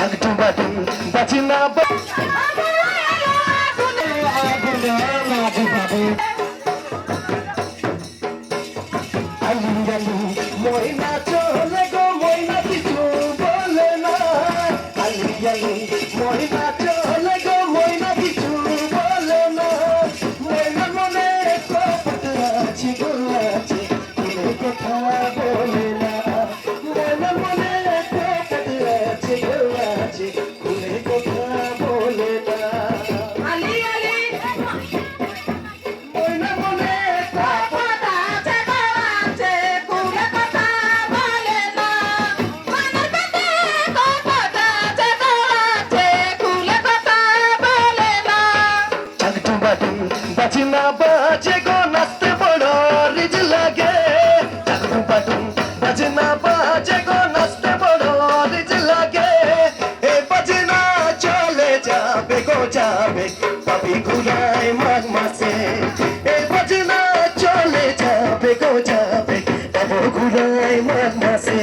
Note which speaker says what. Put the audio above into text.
Speaker 1: চাকটু বাটু বাচিনা আলু আলু ময়না চলে গো ময়না কিছু বলে না আলু আলু ময়না চলে গো ময়না কিছু বলে না ময়না মনে কপট আছে গো আছে কোনো কথা বলে না ময়না মনে কপট আছে গো আছে কোনো কথা বলে না
Speaker 2: আলি আলি
Speaker 1: ময়না মনে
Speaker 2: কথা আছে গো আছে কুলে কথা বলে না মনের পেটে কথা আছে গো আছে কুলে কথা বলে না
Speaker 1: চাকটু বাটু বাচিনা বাজে গো নাচতে বড় রিজ লাগে চাকটু বাটু বাচিনা বাজে গো নাচতে বড় রিজ লাগে এ বাজনা চলে যাবে গো যাবে পাবি ঘুরায় মাঘ মাসে এ বাজনা চলে যাবে গো যাবে পাবো ঘুরায় মাঘ মাসে